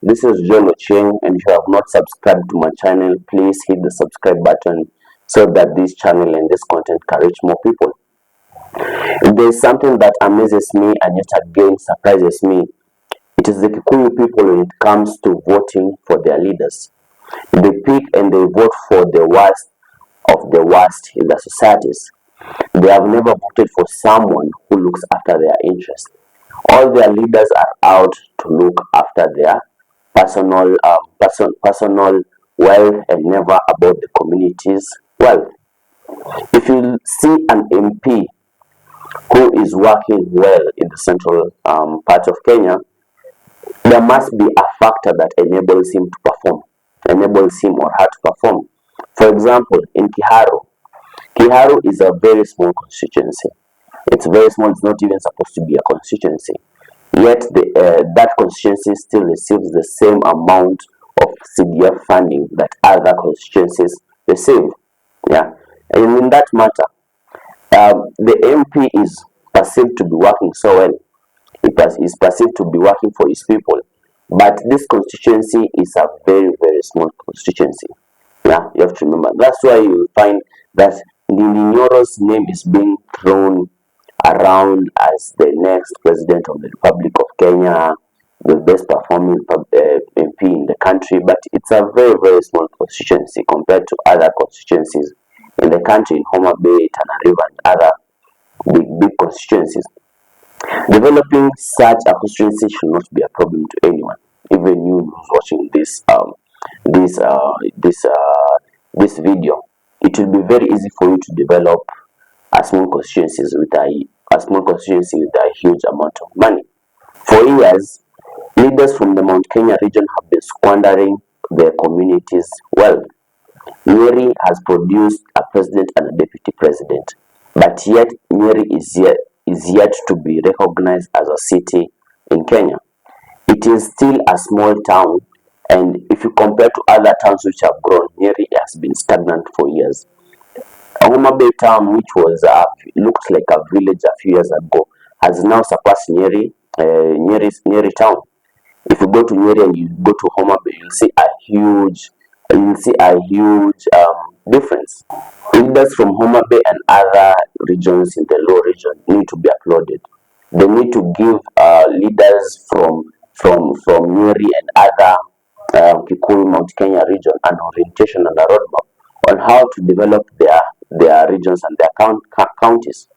This is John Ochieng, and if you have not subscribed to my channel, please hit the subscribe button so that this channel and this content can reach more people. If there is something that amazes me and yet again surprises me, it is the Kikuyu people when it comes to voting for their leaders. They pick and they vote for the worst of the worst in their societies. They have never voted for someone who looks after their interests. All their leaders are out to look after their personal wealth and never about the community's wealth. If you see an MP who is working well in the central part of Kenya, there must be a factor that enables him to perform, enables him or her to perform. For example, in Kiharu is a very small constituency. It's very small, it's not even supposed to be a constituency. Yet that constituency still receives the same amount of CDF funding that other constituencies receive. Yeah, and in that matter, the MP is perceived to be working so well. He is perceived to be working for his people, but this constituency is a very, very small constituency. Yeah, you have to remember. That's why you find that Nyoro's name is being thrown around as the next president of the Republic of Kenya, the best performing MP in the country, but it's a very, very small constituency compared to other constituencies in the country, in Homa Bay, Tana River, and other big constituencies. Developing such a constituency should not be a problem to anyone, even you who's watching this video. It will be very easy for you to develop a small constituency with a huge amount of money. For years, leaders from the Mount Kenya region have been squandering their communities' wealth. Nyeri has produced a president and a deputy president, but yet Nyeri is yet to be recognized as a city in Kenya. It is still a small town, and if you compare to other towns which have grown, Nyeri has been stagnant for years. Homa Bay town, which was looked like a village a few years ago, has now surpassed Nyeri town. If you go to Nyeri and you go to Homa Bay, you'll see a huge difference. Leaders from Homa Bay and other regions in the low region need to be applauded. They need to give leaders from Nyeri and other Kikuyu Mount Kenya region an orientation and a roadmap on how to develop their regions and their counties.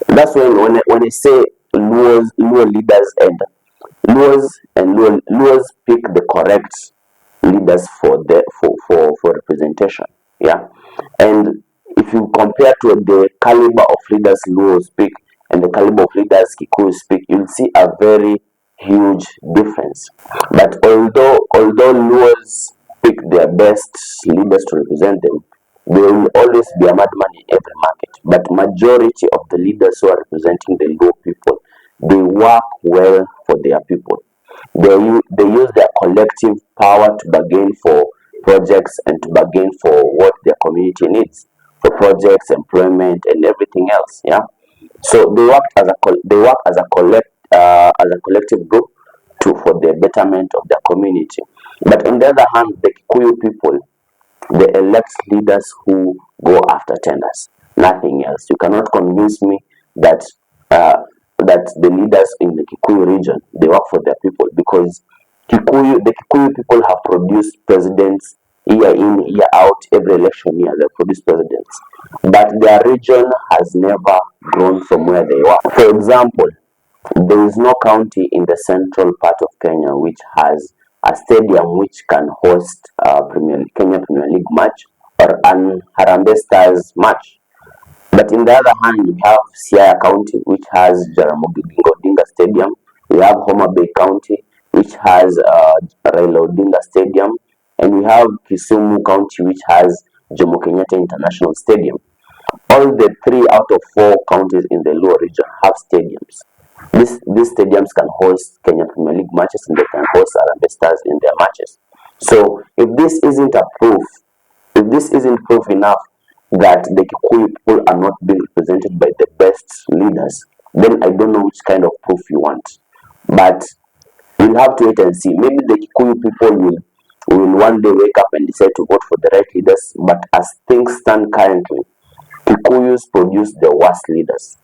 That's when I say Luo leaders and Luos pick the correct leaders for representation. Yeah, and if you compare to the caliber of leaders Luos pick and the caliber of leaders Kikuyu speak, you'll see a very huge difference. But although Luos pick their best leaders to represent them, there will always be a madman in every market. But majority of the leaders who are representing the Luo people, they work well for their people. They use their collective power to bargain for projects and to bargain for what their community needs, for projects, employment, and everything else. Yeah, so they work as a collective group for the betterment of their community. But on the other hand, the Kikuyu people, they elect leaders who go after tenders, nothing else. You cannot convince me that the leaders in the Kikuyu region, they work for their people, because the Kikuyu people have produced presidents year in, year out. Every election year they produce presidents, but their region has never grown from where they were. For example, there is no county in the central part of Kenya which has a stadium which can host Kenya Premier League match or an Harambee Stars match. But in the other hand, we have Siaya County, which has Jaramogi Odinga Stadium. We have Homa Bay County, which has Raila Odinga Stadium. And we have Kisumu County, which has Jomo Kenyatta International Stadium. All the 3 out of 4 counties in the lower region have stadiums. These stadiums can host Kenya Premier League matches, and they can host Harambee Stars in their matches. So if this isn't proof enough that the Kikuyu people are not being represented by the best leaders, then I don't know which kind of proof you want. But We'll have to wait and see. Maybe the Kikuyu people will one day wake up and decide to vote for the right leaders, but as things stand currently, Kikuyus produce the worst leaders.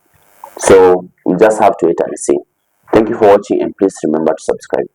So we just have to wait and see. Thank you for watching, and please remember to subscribe.